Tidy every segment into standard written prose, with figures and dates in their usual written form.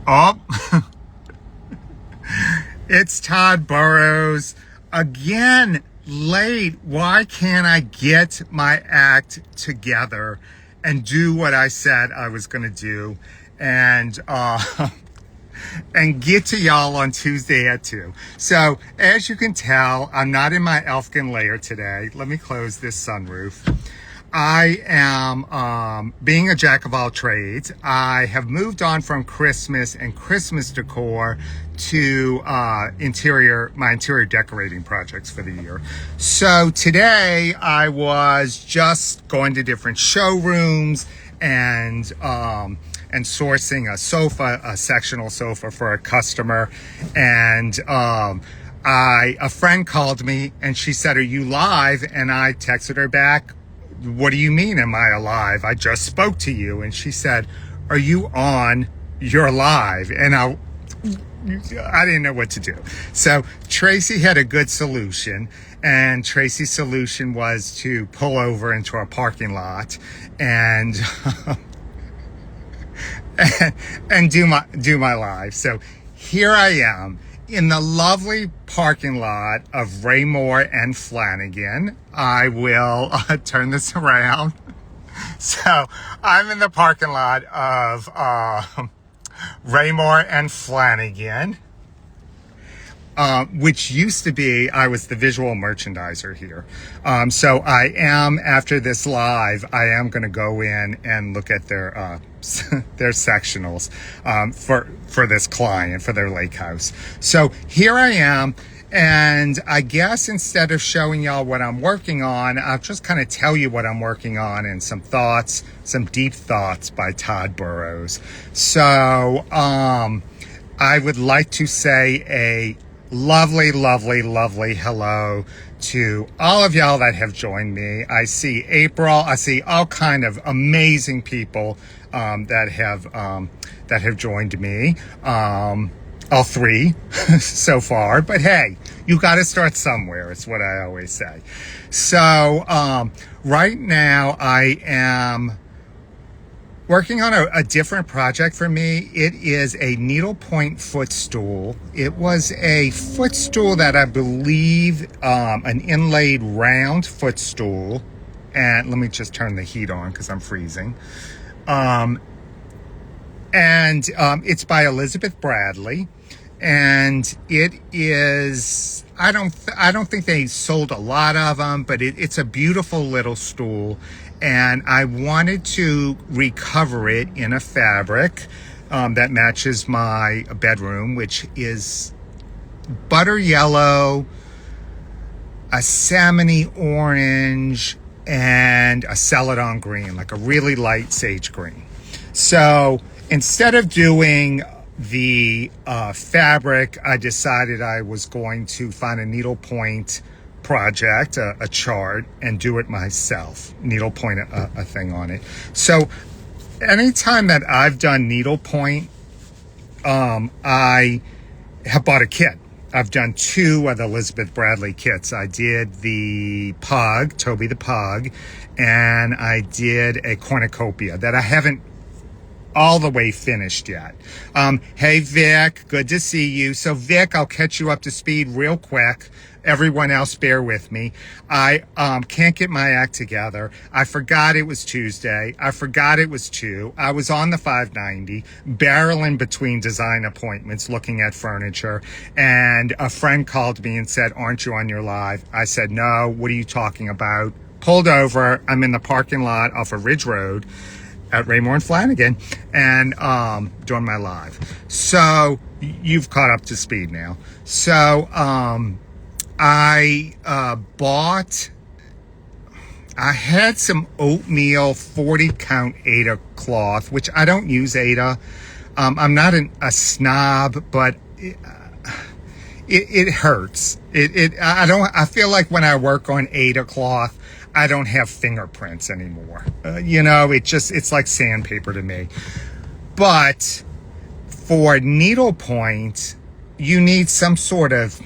Oh, it's Todd Burrows again, late. Why can't I get my act together and do what I said I was going to do and and get to y'all on Tuesday at 2. So as you can tell, I'm not in my elfkin lair today. Let me close this sunroof. I am being a jack of all trades. I have moved on from Christmas and Christmas decor to my interior decorating projects for the year. So today I was just going to different showrooms and sourcing a sectional sofa for a customer. And a friend called me and she said, "Are you live?" And I texted her back, "What do you mean, am I alive? I just spoke to you." And she said, "Are you on? You're live." And I didn't know what to do. So Tracy had a good solution, and Tracy's solution was to pull over into our parking lot and and do my live. So here I am in the lovely parking lot of Raymore and Flanagan. I will turn this around. So I'm in the parking lot of Raymore and Flanagan, which used to be, I was the visual merchandiser here. So I am, after this live, I am going to go in and look at their sectionals for this client, for their lake house. So here I am. And I guess instead of showing y'all what I'm working on, I'll just kind of tell you what I'm working on and some thoughts, some deep thoughts by Todd Burrows. So I would like to say a lovely, lovely, lovely hello to all of y'all that have joined me. I see April. I see all kind of amazing people that have joined me. All three so far, but hey, you got to start somewhere. It's what I always say. So right now I am working on a different project for me. It is a needlepoint footstool. It was a footstool that I believe an inlaid round footstool. And let me just turn the heat on because I'm freezing. And it's by Elizabeth Bradley, and it is, I don't think they sold a lot of them, but it's a beautiful little stool, and I wanted to recover it in a fabric that matches my bedroom, which is butter yellow, a salmon orange, and a celadon green, like a really light sage green. So instead of doing the fabric, I decided I was going to find a needlepoint project, a chart, and do it myself. Needlepoint a thing on it. So anytime that I've done needlepoint, I have bought a kit. I've done 2 of the Elizabeth Bradley kits. I did the Pug, Toby the Pug, and I did a cornucopia that I haven't all the way finished yet. Hey Vic, good to see you. So Vic, I'll catch you up to speed real quick. Everyone else, bear with me. I can't get my act together. I forgot it was Tuesday. I forgot it was 2. I was on the 590, barreling between design appointments, looking at furniture, and a friend called me and said, "Aren't you on your live?" I said, "No, what are you talking about?" Pulled over. I'm in the parking lot off of Ridge Road at Raymore and Flanagan, and doing my live. So you've caught up to speed now. So I had some oatmeal 40 count Aida cloth, which I don't use Aida. I'm not a snob, but it hurts. I feel like when I work on Aida cloth, I don't have fingerprints anymore. It's like sandpaper to me. But for needlepoint, you need some sort of,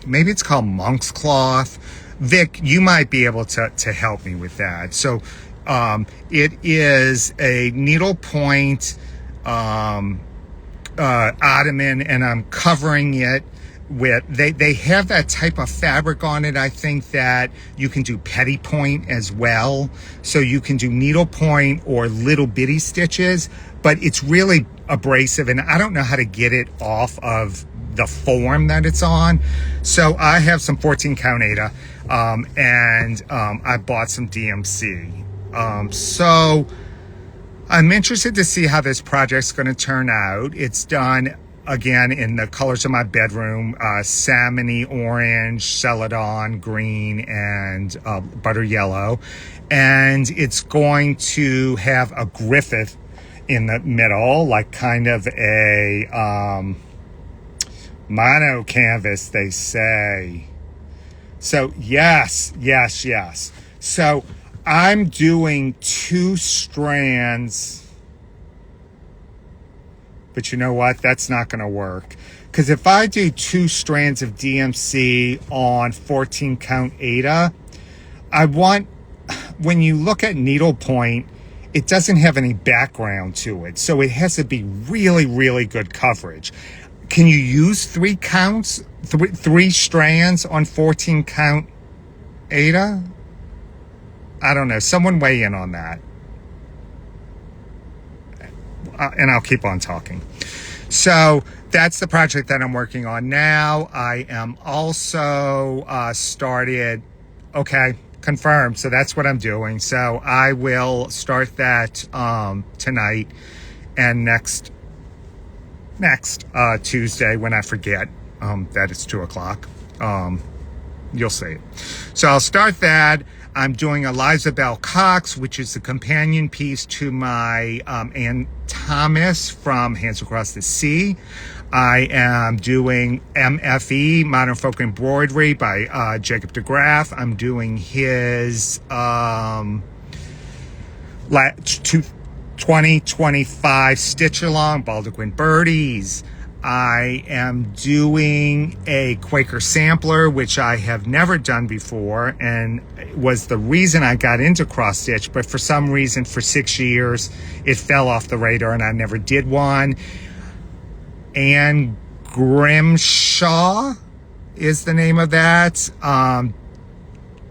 maybe it's called monk's cloth. Vic, you might be able to help me with that. So it is a needlepoint ottoman, and I'm covering it with, they have that type of fabric on it. I think that you can do petty point as well. So you can do needle point or little bitty stitches, but it's really abrasive, and I don't know how to get it off of the form that it's on. So I have some 14 count Aida, and I bought some DMC. So I'm interested to see how this project's going to turn out. It's done again in the colors of my bedroom, salmony orange, celadon green, and butter yellow. And it's going to have a griffith in the middle, like kind of a mono canvas, they say. So yes. So I'm doing 2 strands. But you know what? That's not going to work. Because if I do 2 strands of DMC on 14 count Aida, when you look at needlepoint, it doesn't have any background to it. So it has to be really, really good coverage. Can you use 3 counts, 3 strands on 14 count Aida? I don't know. Someone weigh in on that. And I'll keep on talking. So that's the project that I'm working on now. I am also started, okay, confirmed. So that's what I'm doing. So I will start that tonight, and next Tuesday, when I forget that it's 2:00, you'll see it. So I'll start that. I'm doing Eliza Bell Cox, which is the companion piece to my Ann Thomas from Hands Across the Sea. I am doing MFE, Modern Folk Embroidery, by Jacob de Graaf. I'm doing his 2025 Stitch Along, Baldequin Birdies. I am doing a Quaker sampler, which I have never done before, and was the reason I got into cross stitch, but for some reason for 6 years it fell off the radar and I never did one. Anne Grimshaw is the name of that.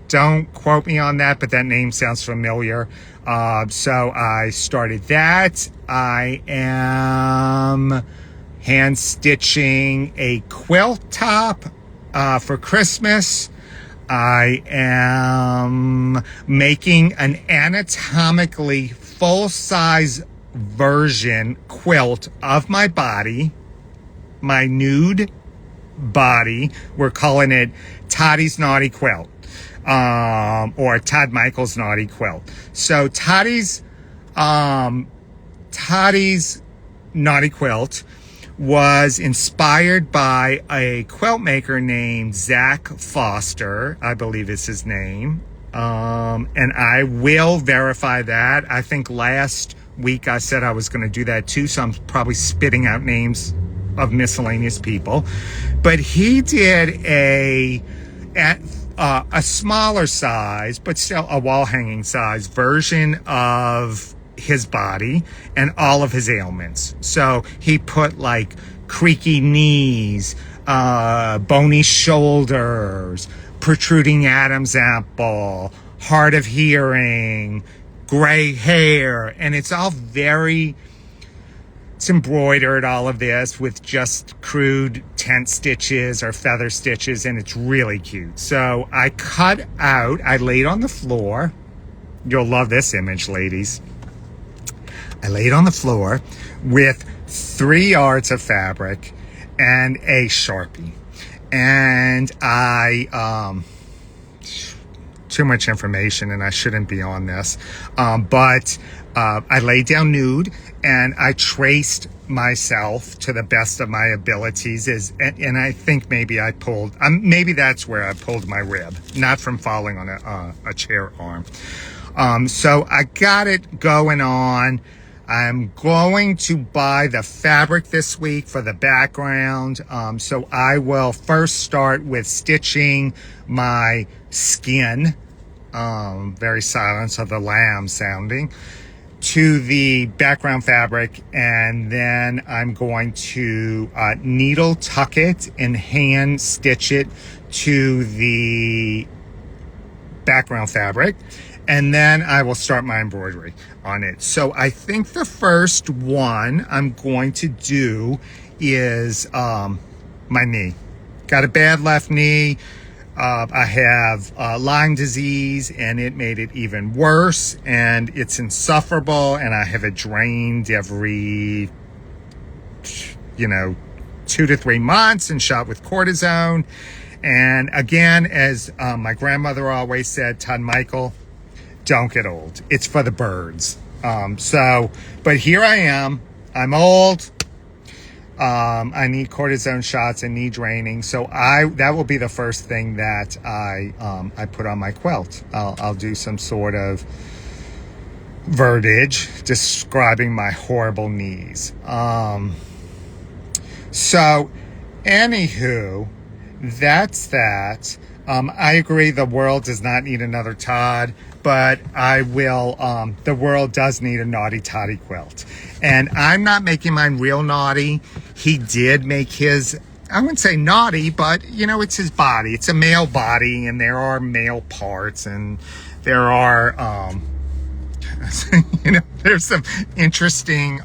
Don't quote me on that, but that name sounds familiar. So I started that. I am hand stitching a quilt top for Christmas. I am making an anatomically full-size version quilt of my body, my nude body. We're calling it Toddie's Naughty Quilt, or Todd Michael's Naughty Quilt. So Toddie's Naughty Quilt was inspired by a quilt maker named Zach Foster, I believe is his name. And I will verify that. I think last week I said I was going to do that too, so I'm probably spitting out names of miscellaneous people. But he did a smaller size, but still a wall hanging size version of his body and all of his ailments. So he put like creaky knees, bony shoulders, protruding Adam's apple, hard of hearing, gray hair, and it's embroidered, all of this, with just crude tent stitches or feather stitches, and it's really cute. So I laid on the floor. You'll love this image, ladies. I laid on the floor with 3 yards of fabric and a Sharpie. And too much information and I shouldn't be on this. But I laid down nude and I traced myself to the best of my abilities. And I think maybe maybe that's where I pulled my rib, not from falling on a chair arm. So I got it going on. I'm going to buy the fabric this week for the background. So I will first start with stitching my skin, very Silence of the Lamb sounding, to the background fabric, and then I'm going to needle tuck it and hand stitch it to the background fabric, and then I will start my embroidery on it. So I think the first one I'm going to do is my knee. Got a bad left knee. I have Lyme disease, and it made it even worse, and it's insufferable, and I have it drained every 2 to 3 months and shot with cortisone. And again, as my grandmother always said, Todd Michael, don't get old. It's for the birds. But here I am. I'm old. I need cortisone shots and knee draining. So that will be the first thing that I put on my quilt. I'll do some sort of verbiage describing my horrible knees. So anywho, that's that. I agree the world does not need another Todd, but the world does need a naughty toddy quilt. And I'm not making mine real naughty. He did make his, I wouldn't say naughty, but it's his body. It's a male body, and there are male parts, and there are, there's some interesting,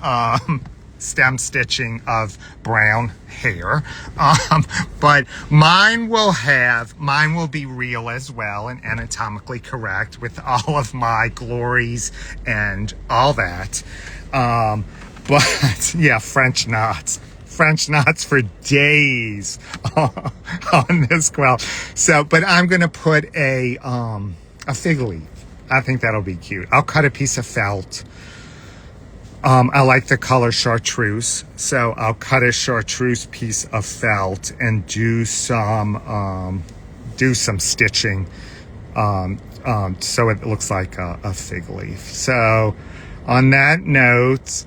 stem stitching of brown hair, but mine will be real as well and anatomically correct with all of my glories and all that. But yeah, French knots for days on this quilt. So, but I'm gonna put a fig leaf. I think that'll be cute. I'll cut a piece of felt. I like the color chartreuse, so I'll cut a chartreuse piece of felt and do some stitching, so it looks like a fig leaf. So, on that note,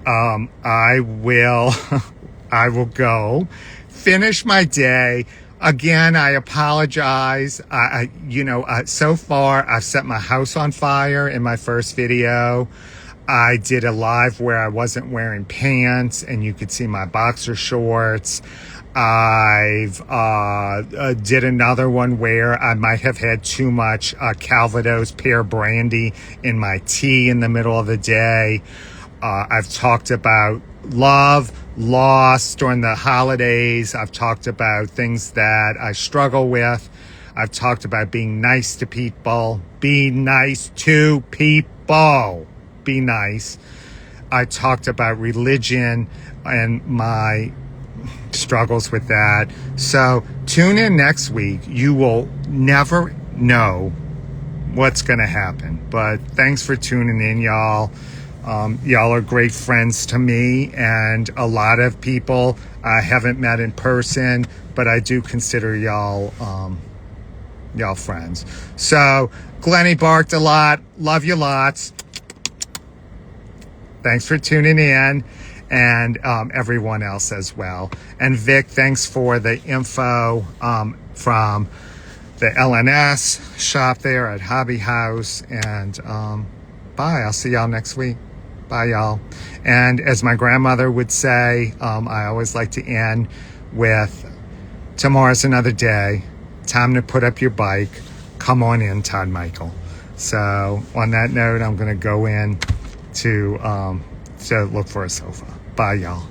I will go finish my day. Again, I apologize. So far I've set my house on fire in my first video. I did a live where I wasn't wearing pants and you could see my boxer shorts. I've did another one where I might have had too much Calvados pear brandy in my tea in the middle of the day. I've talked about love, loss during the holidays. I've talked about things that I struggle with. I've talked about being nice to people. Be nice to people. Be nice. I talked about religion and my struggles with that. So tune in next week. You will never know what's going to happen. But thanks for tuning in, y'all. Y'all are great friends to me, and a lot of people I haven't met in person, but I do consider y'all friends. So Glennie barked a lot. Love you lots. Thanks for tuning in, and everyone else as well. And Vic, thanks for the info from the LNS shop there at Hobby House. And bye. I'll see y'all next week. Bye, y'all. And as my grandmother would say, I always like to end with, tomorrow's another day. Time to put up your bike. Come on in, Todd Michael. So on that note, I'm going to go in to look for a sofa. Bye, y'all.